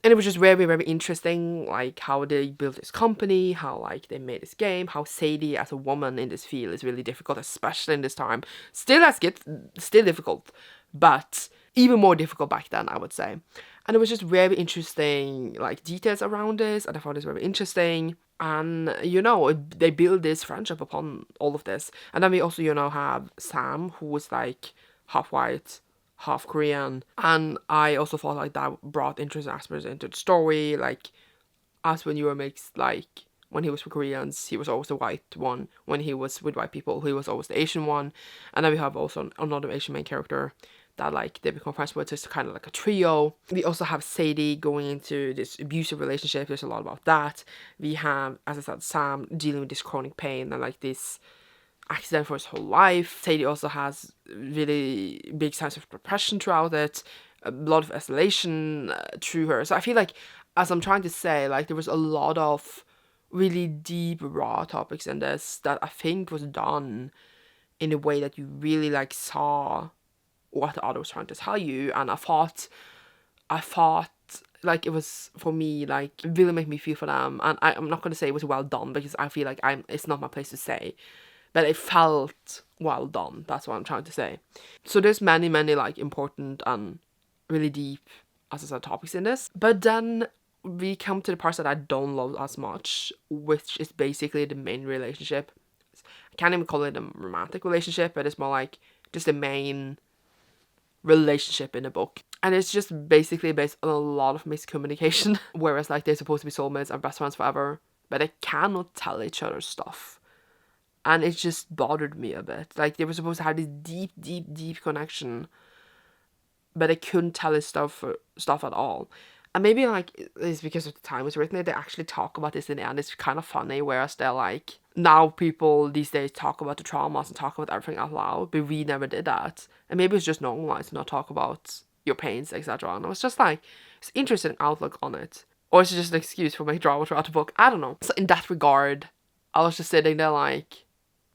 S1: And it was just very, very interesting, like how they built this company, how like they made this game, how Sadie as a woman in this field is really difficult, especially in this time. Still difficult, but even more difficult back then, I would say. And it was just very interesting, like details around this, and I found this very interesting. And you know, they build this friendship upon all of this. And then we also, you know, have Sam, who was like half white, half Korean, and I also thought like that brought interesting aspects into the story, like as when you were mixed, like when he was with Koreans, he was always the white one. When he was with white people, he was always the Asian one. And then we have also another Asian main character that like they become friends with, so it's kind of like a trio. We also have Sadie going into this abusive relationship. There's a lot about that. We have, as I said, Sam dealing with this chronic pain and like this accident for his whole life. Sadie also has really big signs of depression throughout it, a lot of isolation through her. So I feel like, as I'm trying to say, like there was a lot of really deep, raw topics in this that I think was done in a way that you really like saw what the other was trying to tell you. And I thought like it was, for me, like really make me feel for them. And I'm not going to say it was well done, because I feel like it's not my place to say, but it felt well done. That's what I'm trying to say. So there's many, many like important and really deep, as I said, topics in this. But then we come to the parts that I don't love as much, which is basically the main relationship. I can't even call it a romantic relationship, but it's more like just the main relationship in the book. And it's just basically based on a lot of miscommunication. Whereas like they're supposed to be soulmates and best friends forever, but they cannot tell each other stuff. And it just bothered me a bit. Like they were supposed to have this deep, deep, deep connection, but they couldn't tell his stuff at all. And maybe like it's because of the time it was written, they actually talk about this in the end. It's kind of funny, whereas they're like, now people these days talk about the traumas and talk about everything out loud, but we never did that. And maybe it's just normalized to not talk about your pains, etc. And I was just like, it's an interesting outlook on it. Or is it just an excuse for my drama throughout the book? I don't know. So in that regard, I was just sitting there like,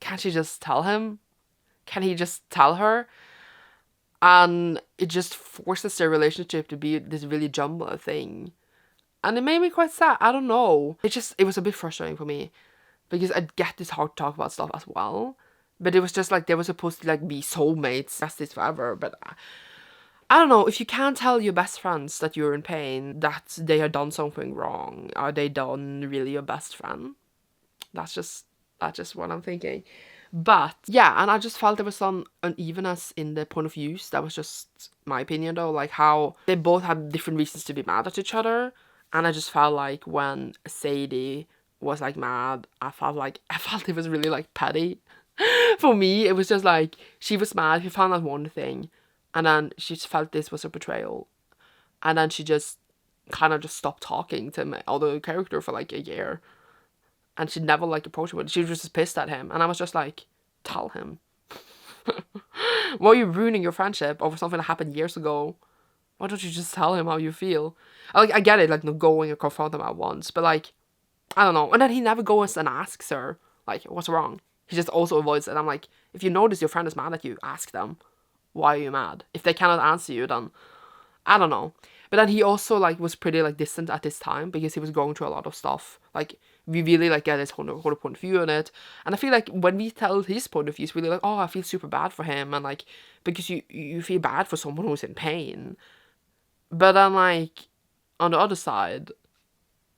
S1: can't she just tell him? Can he just tell her? And it just forces their relationship to be this really jumbled thing. And it made me quite sad. I don't know. It was a bit frustrating for me, because I get this hard to talk about stuff as well. But it was just like they were supposed to like be soulmates, besties forever. But I don't know. If you can't tell your best friends that you're in pain, that they have done something wrong, are they done really your best friend? That's just what I'm thinking. But yeah, and I just felt there was some unevenness in the point of views. That was just my opinion though, like how they both had different reasons to be mad at each other. And I just felt like when Sadie was like mad, I felt it was really like petty. For me, it was just like she was mad, she found out one thing, and then she just felt this was a betrayal. And then she just kind of just stopped talking to my other character for like a year. And she never like approached him. She was just pissed at him. And I was just like, tell him. Why are you ruining your friendship over something that happened years ago? Why don't you just tell him how you feel? Like, I get it, like, not going and confront him at once. But like, I don't know. And then he never goes and asks her, like, what's wrong? He just also avoids it. And I'm like, if you notice your friend is mad at you, ask them. Why are you mad? If they cannot answer you, then I don't know. But then he also like was pretty like distant at this time, because he was going through a lot of stuff. Like we really like get his whole point of view on it. And I feel like when we tell his point of view, it's really like, oh, I feel super bad for him. And like, because you feel bad for someone who's in pain. But then like, on the other side,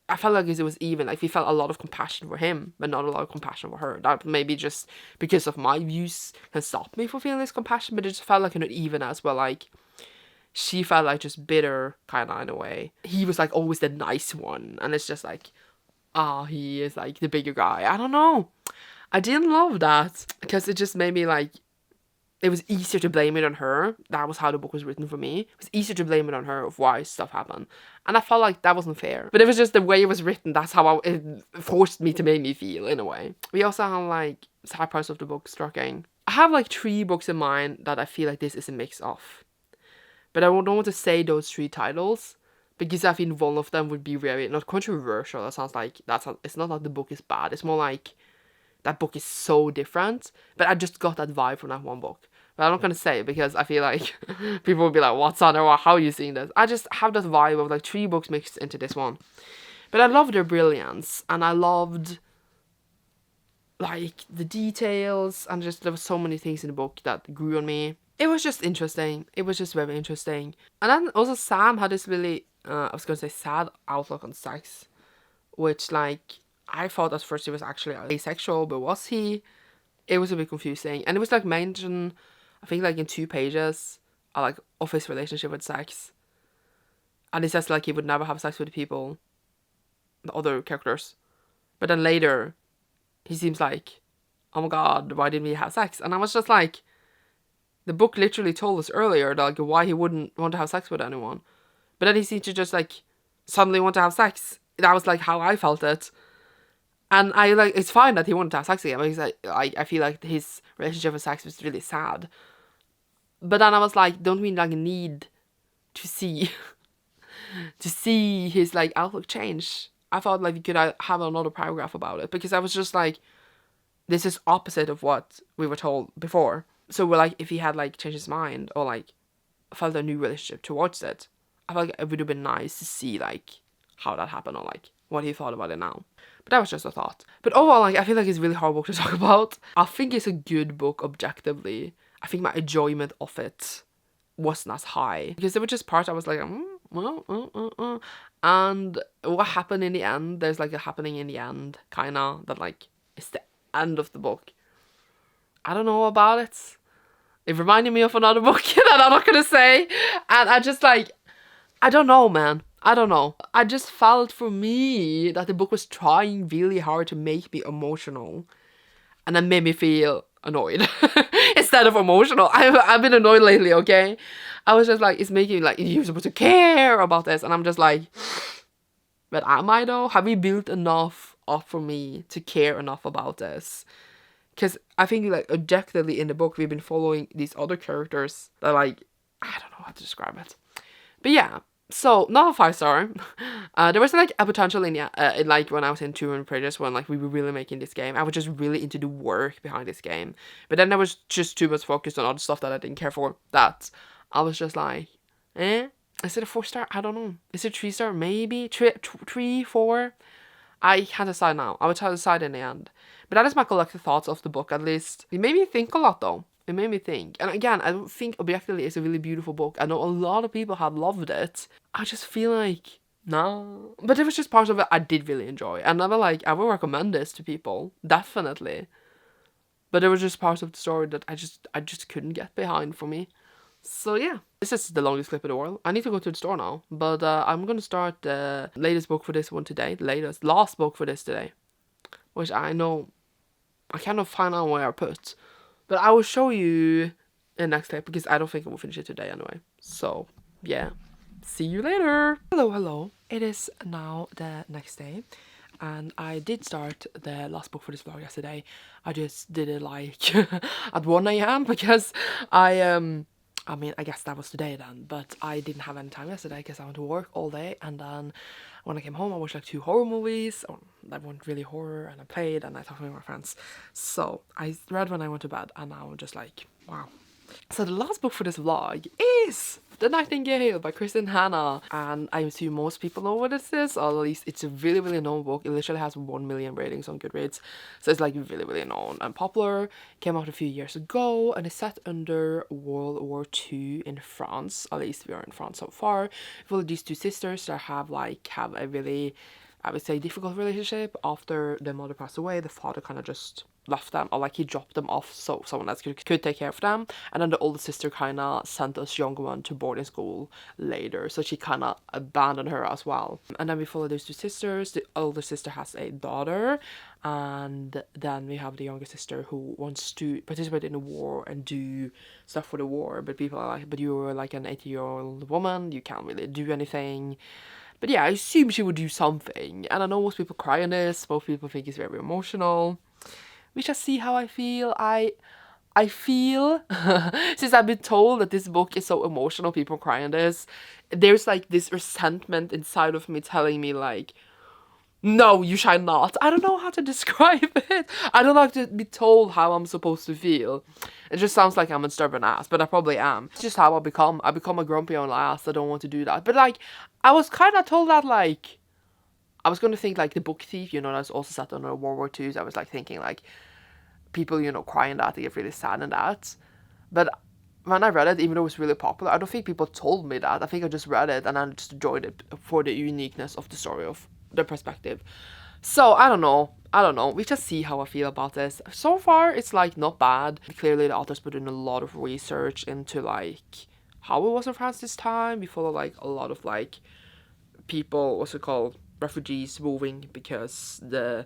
S1: I felt like it was even. Like we felt a lot of compassion for him, but not a lot of compassion for her. That maybe just because of my views can stop me from feeling this compassion, but it just felt like an even as well. Like, she felt like just bitter, kind of, in a way. He was like always the nice one, and it's just like, he is like the bigger guy. I don't know. I didn't love that, because it just made me like it was easier to blame it on her. That was how the book was written for me. It was easier to blame it on her of why stuff happened. And I felt like that wasn't fair. But it was just the way it was written. That's how it forced me to make me feel, in a way. We also have like side parts of the book striking. I have like 3 books in mind that I feel like this is a mix of. But I don't want to say those 3 titles, because I think one of them would be very, not controversial. That sounds like, it's not like the book is bad. It's more like that book is so different. But I just got that vibe from that one book. But I'm not going to say it because I feel like people will be like, what's on or how are you seeing this? I just have that vibe of like 3 books mixed into this one. But I loved their brilliance, and I loved like the details, and just there were so many things in the book that grew on me. It was just interesting. It was just very interesting. And then also Sam had this really, I was going to say sad outlook on sex, which like, I thought at first he was actually asexual, but was he? It was a bit confusing. And it was like mentioned, I think like in 2 pages, like of his relationship with sex. And he says like he would never have sex with people, the other characters. But then later, he seems like, oh my god, why didn't we have sex? And I was just like, the book literally told us earlier that, like, why he wouldn't want to have sex with anyone. But then he seemed to just like suddenly want to have sex. That was like how I felt it. And I like, it's fine that he wanted to have sex again, because I feel like his relationship with sex was really sad. But then I was like, don't we like need to see his like outlook change? I thought like we could have another paragraph about it, because I was just like, this is opposite of what we were told before. So we're like, if he had like changed his mind or like felt a new relationship towards it, I felt like it would have been nice to see like how that happened, or like what he thought about it now. But that was just a thought. But overall, like, I feel like it's a really hard book to talk about. I think it's a good book objectively. I think my enjoyment of it wasn't as high, because there were just parts I was like, and what happened in the end, there's like a happening in the end, kinda, that like it's the end of the book. I don't know about it. It reminded me of another book that I'm not gonna say. And I just like, I don't know, man. I don't know. I just felt for me that the book was trying really hard to make me emotional. And that made me feel annoyed instead of emotional. I've been annoyed lately, okay? I was just like, it's making me like, you're supposed to care about this. And I'm just like, but am I though? Have we built enough up for me to care enough about this? Because I think like objectively in the book, we've been following these other characters that like, I don't know how to describe it. But yeah. So, not a 5-star. There was like a potential in like when I was in 200 pages, when like we were really making this game. I was just really into the work behind this game. But then there was just too much focus on other stuff that I didn't care for. That I was just like, is it a 4-star? I don't know. Is it 3-star? Maybe 3, 4. I can't decide now. I will try to decide in the end. But that is my collective thoughts of the book, at least. It made me think a lot though. It made me think. And again, I don't think objectively it's a really beautiful book. I know a lot of people have loved it. I just feel like, no. But it was just parts of it I did really enjoy. And I will recommend this to people. Definitely. But there was just parts of the story that I just couldn't get behind for me. So yeah. This is the longest clip in the world. I need to go to the store now. But I'm going to start the latest book for this one today. The last book for this today. Which I know I cannot find out where I put. But I will show you in the next clip, because I don't think I will finish it today anyway. So, yeah. See you later! Hello. It is now the next day. And I did start the last book for this vlog yesterday. I just did it like at 1 AM, because I mean, I guess that was today then. But I didn't have any time yesterday, because I went to work all day. And then when I came home, I watched like 2 horror movies. That weren't really horror, and I played, and I talked with my friends. So I read when I went to bed, and now I'm just like, wow. So the last book for this vlog is The Nightingale by Christy and Hannah. And I assume most people know what this is, or at least it's a really, really known book. It literally has 1 million ratings on Goodreads. So it's like really, really known and popular. Came out a few years ago, and it's set under World War II in France. At least we are in France so far. With these 2 sisters that have a really, I would say, difficult relationship. After the mother passed away, the father kind of just left them, or like he dropped them off so someone else could take care of them. And then the older sister kind of sent us younger one to boarding school later, so she kind of abandoned her as well. And then we follow those two sisters. The older sister has a daughter, and then we have the younger sister who wants to participate in the war and do stuff for the war, but people are like, but you're like an 80-year-old woman, you can't really do anything. But yeah, I assume she would do something. And I know most people cry on this, most people think it's very emotional. We shall see how I feel. I feel, since I've been told that this book is so emotional, people cry on this, there's like this resentment inside of me telling me like, no, you shall not. I don't know how to describe it. I don't like to be told how I'm supposed to feel. It just sounds like I'm a stubborn ass, but I probably am. It's just how I become. I become a grumpy old ass. I don't want to do that. But like, I was kind of told that like, I was going to think like The Book Thief, you know, that's also set under World War II. So I was like thinking like, people, you know, crying that, they get really sad in that. But when I read it, even though it was really popular, I don't think people told me that. I think I just read it and I just enjoyed it for the uniqueness of the story, of the perspective. So I don't know. We just see how I feel about this. So far, it's like not bad. Clearly, the authors put in a lot of research into like how it was in France this time. We follow like a lot of like people, what's it called, refugees moving because the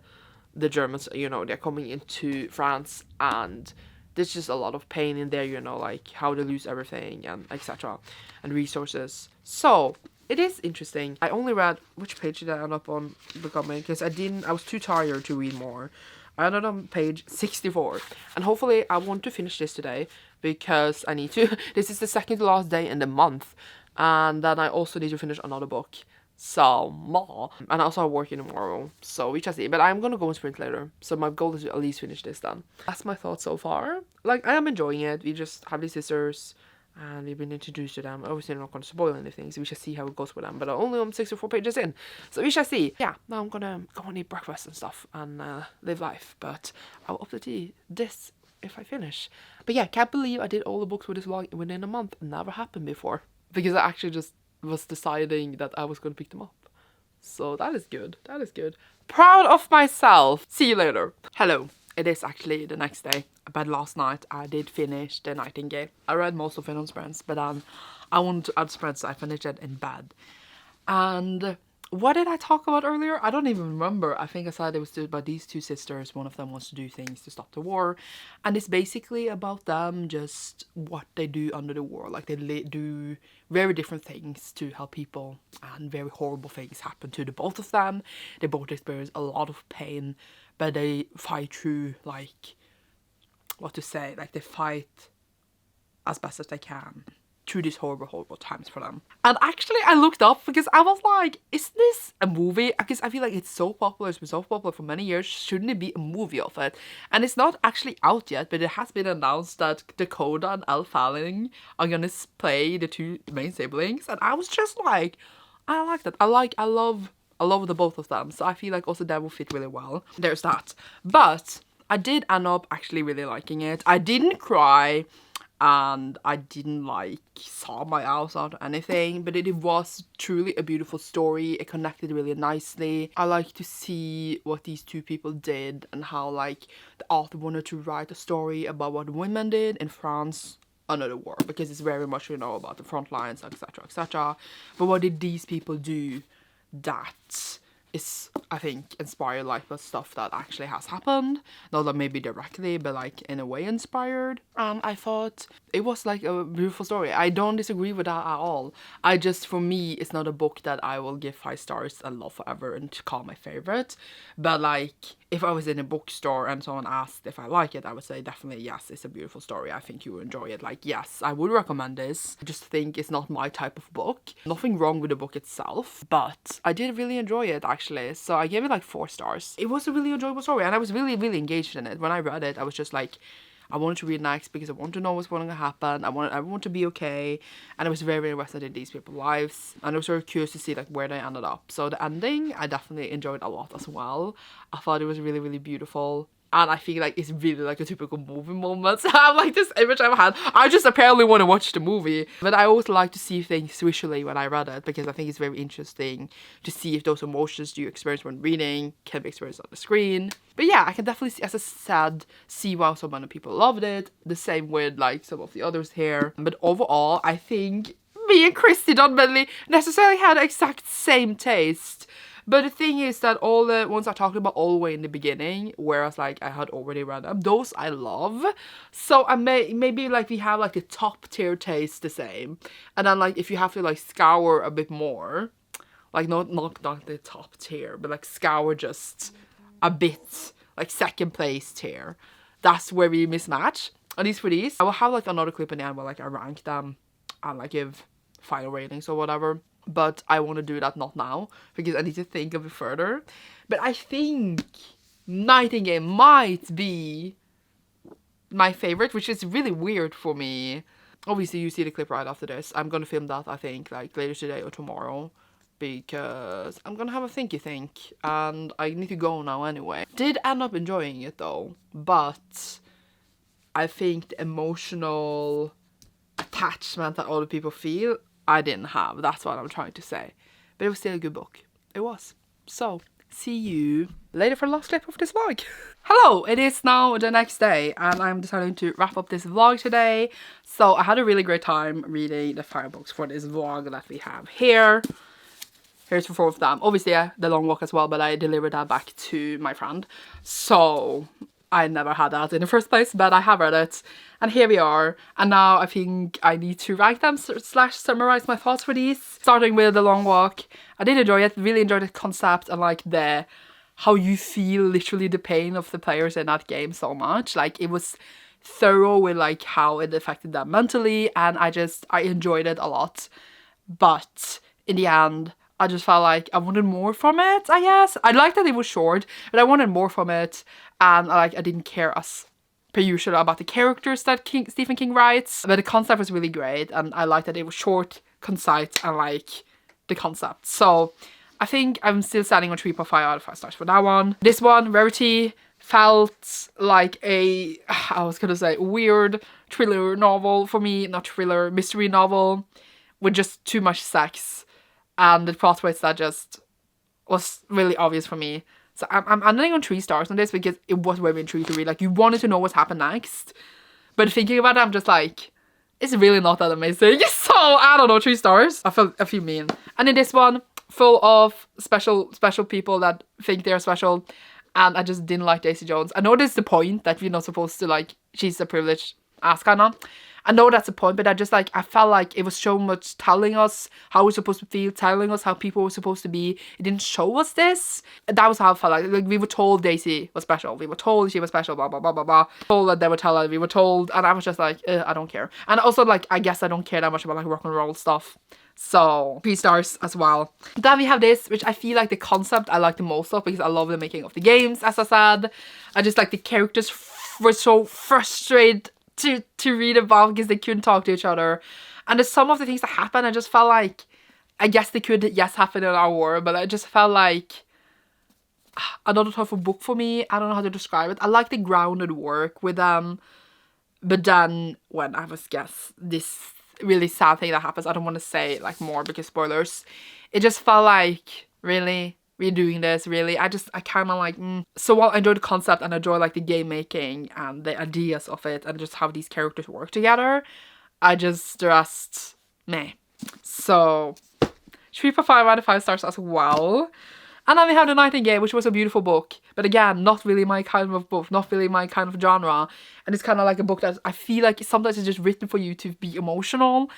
S1: Germans, you know, they're coming into France, and there's just a lot of pain in there, you know, like how they lose everything and etc. and resources. So it is interesting. I only read, which page did I end up on becoming? Because I was too tired to read more. I ended on page 64. And hopefully I want to finish this today because I need to. This is the second to last day in the month. And then I also need to finish another book. So, more. And I also have working tomorrow. So we shall see. But I'm gonna go and sprint later. So my goal is to at least finish this then. That's my thoughts so far. Like, I am enjoying it. We just have these sisters, and we've been introduced to them. Obviously, I'm not going to spoil anything, so we shall see how it goes with them. But I'm only on 64 pages in, so we shall see. Yeah, now I'm gonna go and eat breakfast and stuff, and live life. But I'll update this if I finish. But yeah, can't believe I did all the books with this vlog within a month. It never happened before. Because I actually just was deciding that I was going to pick them up. So that is good. That is good. Proud of myself. See you later. Hello. It is actually the next day. But last night I did finish the Nightingale. I read most of it on spreads, but I wanted to add spreads, so I finished it in bed. And what did I talk about earlier? I don't even remember. I think I said it was by these two sisters. One of them wants to do things to stop the war. And it's basically about them, just what they do under the war. Like they do very different things to help people. And very horrible things happen to the both of them. They both experience a lot of pain. But they fight through, like, what to say? Like they fight as best as they can through these horrible, horrible times for them. And actually I looked up because I was like, is this a movie? Because I feel like it's so popular, it's been so popular for many years, shouldn't it be a movie of it? And it's not actually out yet, but it has been announced that Dakota and Elle Fanning are gonna play the two main siblings, and I was just like, I like that. I love the both of them, so I feel like also that will fit really well. There's that. But I did end up actually really liking it. I didn't cry, and I didn't like sob my ass out or anything, but it was truly a beautiful story. It connected really nicely. I like to see what these two people did and how like the author wanted to write a story about what women did in France under the war, because it's very much, you know, about the front lines, etc, etc. But what did these people do that is, I think, inspired like the stuff that actually has happened, not that maybe directly, but like in a way inspired. I thought it was like a beautiful story. I don't disagree with that at all. I just, for me, it's not a book that I will give 5 stars and love forever and call my favorite. But like, if I was in a bookstore and someone asked if I like it, I would say definitely yes, it's a beautiful story. I think you will enjoy it. Like, yes, I would recommend this. I just think it's not my type of book. Nothing wrong with the book itself, but I did really enjoy it actually. So I gave it like 4 stars. It was a really enjoyable story, and I was really, really engaged in it. When I read it, I was just like, I wanted to read next because I want to know what's going to happen. I want everyone to be okay. And I was very, very invested in these people's lives. And I was sort of curious to see like where they ended up. So the ending, I definitely enjoyed a lot as well. I thought it was really, really beautiful. and I feel like it's really like a typical movie moment. So I'm like, this image I've had, I just apparently want to watch the movie. But I always like to see things visually when I read it, because I think it's very interesting to see if those emotions you experience when reading can be experienced on the screen. But yeah, I can definitely see, as I said, see why so many people loved it. The same with like some of the others here. But overall, I think me and Christy don't really necessarily had the exact same taste. But the thing is that all the ones I talked about all the way in the beginning, whereas like I had already read them, those I love. So I maybe like we have like the top tier taste the same, and then like if you have to like scour a bit more, like not the top tier, but like scour just a bit, like second place tier, that's where we mismatch. At least for these, I will have like another clip in the end where like I rank them and like give final ratings or whatever. But I want to do that not now, because I need to think of it further. But I think Nightingale might be my favorite, which is really weird for me. Obviously, you see the clip right after this. I'm gonna film that, I think, like later today or tomorrow, because I'm gonna have a thinky think, and I need to go now anyway. Did end up enjoying it though, but I think the emotional attachment that other people feel, I didn't have. That's what I'm trying to say. But it was still a good book. It was. So, see you later for the last clip of this vlog. Hello, it is now the next day, and I'm deciding to wrap up this vlog today. So I had a really great time reading the 5 books for this vlog that we have here. Here's the 4 of them. Obviously, the long walk as well, but I delivered that back to my friend. So I never had that in the first place, but I have read it. And here we are. And now I think I need to rank them / summarize my thoughts for these. Starting with the long walk. I did enjoy it. Really enjoyed the concept and like how you feel literally the pain of the players in that game so much. Like it was thorough with like how it affected them mentally, and I enjoyed it a lot. But in the end, I just felt like I wanted more from it, I guess. I liked that it was short, but I wanted more from it. And I didn't care as per usual about the characters that Stephen King writes. But the concept was really great, and I liked that it was short, concise, and like the concept. So I think I'm still standing on 3.5 out of 5 stars for that one. This one, Verity, felt like a, I was gonna say, weird thriller novel for me. Not thriller, mystery novel with just too much sex. And the plot twists that just was really obvious for me. So I'm ending on 3 stars on this because it was very intriguing to read. Like, you wanted to know what's happened next. But thinking about it, I'm just like, it's really not that amazing. So, I don't know, 3 stars. I felt a few mean. And in this one, full of special people that think they're special. And I just didn't like Daisy Jones. I know this is the point that we're not supposed to, like, she's a privileged ass kind of. I know that's the point, but I felt like it was so much telling us how we're supposed to feel, telling us how people were supposed to be. It didn't show us this. That was how I felt like we were told Daisy was special. We were told she was special, blah, blah, blah, blah, blah. Told that they were telling, we were told, and I was just like, I don't care. And also, like, I guess I don't care that much about, like, rock and roll stuff. So, 3 stars as well. Then we have this, which I feel like the concept I like the most of, because I love the making of the games, as I said. I just like the characters were so frustrated to read about because they couldn't talk to each other. And there's some of the things that happened, I just felt like, I guess they could, yes, happen in our world, but I just felt like another type of book for me. I don't know how to describe it. I like the grounded work with them, but then when I was this really sad thing that happens, I don't want to say like more because spoilers. It just felt like, really? We're doing this, really? I kind of like, So while I enjoy the concept and I enjoy like the game making and the ideas of it and just how these characters work together, I just meh. So 3.5 out of 5 stars as well. And then we have The Nightingale, which was a beautiful book. But again, not really my kind of book, not really my kind of genre. And it's kind of like a book that I feel like sometimes it's just written for you to be emotional.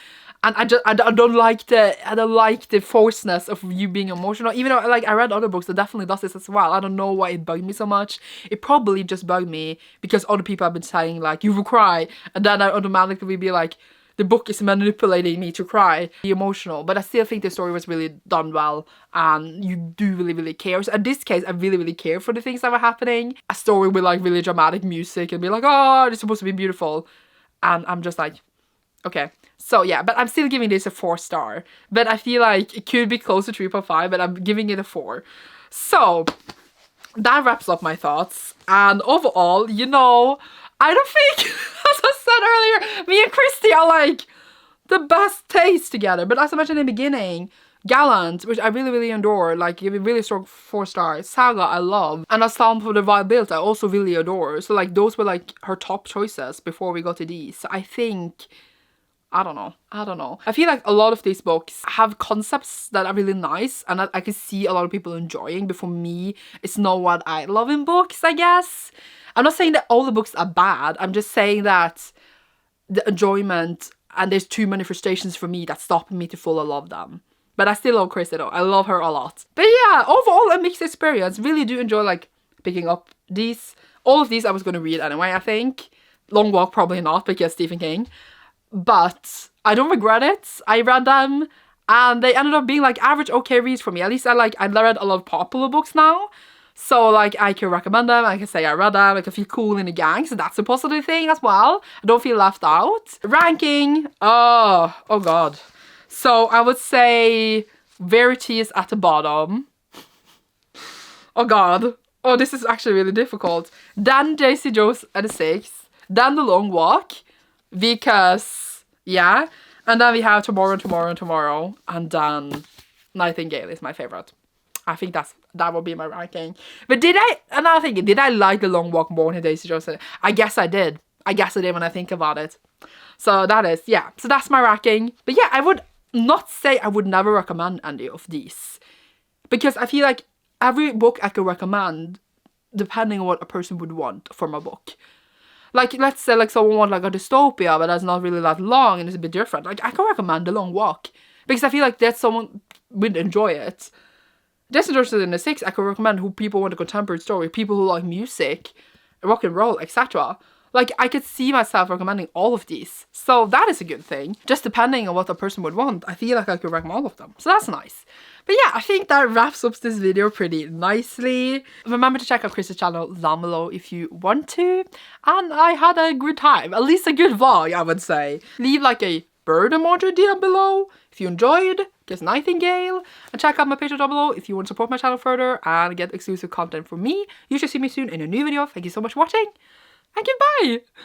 S1: And I don't like the forcedness of you being emotional. Even though like I read other books that definitely does this as well. I don't know why it bugged me so much. It probably just bugged me because other people have been saying like, you will cry. And then I automatically be like, the book is manipulating me to cry, be emotional. But I still think the story was really done well, and you do really, really care. So in this case, I really, really care for the things that were happening. A story with like really dramatic music and be like, oh, it's supposed to be beautiful. And I'm just like, okay. So yeah, but I'm still giving this a 4 star. But I feel like it could be close to 3.5, but I'm giving it a 4. So that wraps up my thoughts. And overall, you know, I don't think, as I said earlier, me and Christy are like the best taste together. But as I mentioned in the beginning, Gallant, which I really, really adore, like give it really strong 4 stars. Saga, I love. And Asylum for the Wild Built, I also really adore. So like those were like her top choices before we got to these. So I think, I don't know. I feel like a lot of these books have concepts that are really nice and that I can see a lot of people enjoying, but for me, it's not what I love in books, I guess. I'm not saying that all the books are bad. I'm just saying that the enjoyment and there's too many frustrations for me that's stopping me to fully love them. But I still love Christy though. I love her a lot. But yeah, overall a mixed experience. Really do enjoy like picking up these. All of these I was going to read anyway, I think. Long Walk probably not because Stephen King. But I don't regret it. I read them and they ended up being like average okay reads for me. At least I read a lot of popular books now. So like I can recommend them, I can say I read them, I can feel cool in the gang, so that's a positive thing as well. I don't feel left out. Ranking, oh god. So I would say Verity is at the bottom. Oh god. Oh, this is actually really difficult. Then Daisy Jones at the 6th. Then The Long Walk. Because, yeah. And then we have Tomorrow. And then Nightingale is my favorite. I think that would be my ranking. But did I like The Long Walk more than Daisy Jones? I guess I did. When I think about it. So that is, yeah. So that's my ranking. But yeah, I would not say I would never recommend any of these. Because I feel like every book I could recommend, depending on what a person would want from a book. Like, let's say like someone wants like a dystopia, but that's not really that long and it's a bit different. Like, I can recommend The Long Walk. Because I feel like that someone would enjoy it. Just interested in the 6, I could recommend who people want a contemporary story, people who like music, rock and roll, etc. Like, I could see myself recommending all of these. So that is a good thing. Just depending on what the person would want, I feel like I could recommend all of them. So that's nice. But yeah, I think that wraps up this video pretty nicely. Remember to check out Chris's channel down below if you want to. And I had a good time. At least a good vlog, I would say. Leave like a bird emoji down below if you enjoyed this Nightingale. And check out my Patreon down below if you want to support my channel further and get exclusive content from me. You should see me soon in a new video. Thank you so much for watching. And goodbye!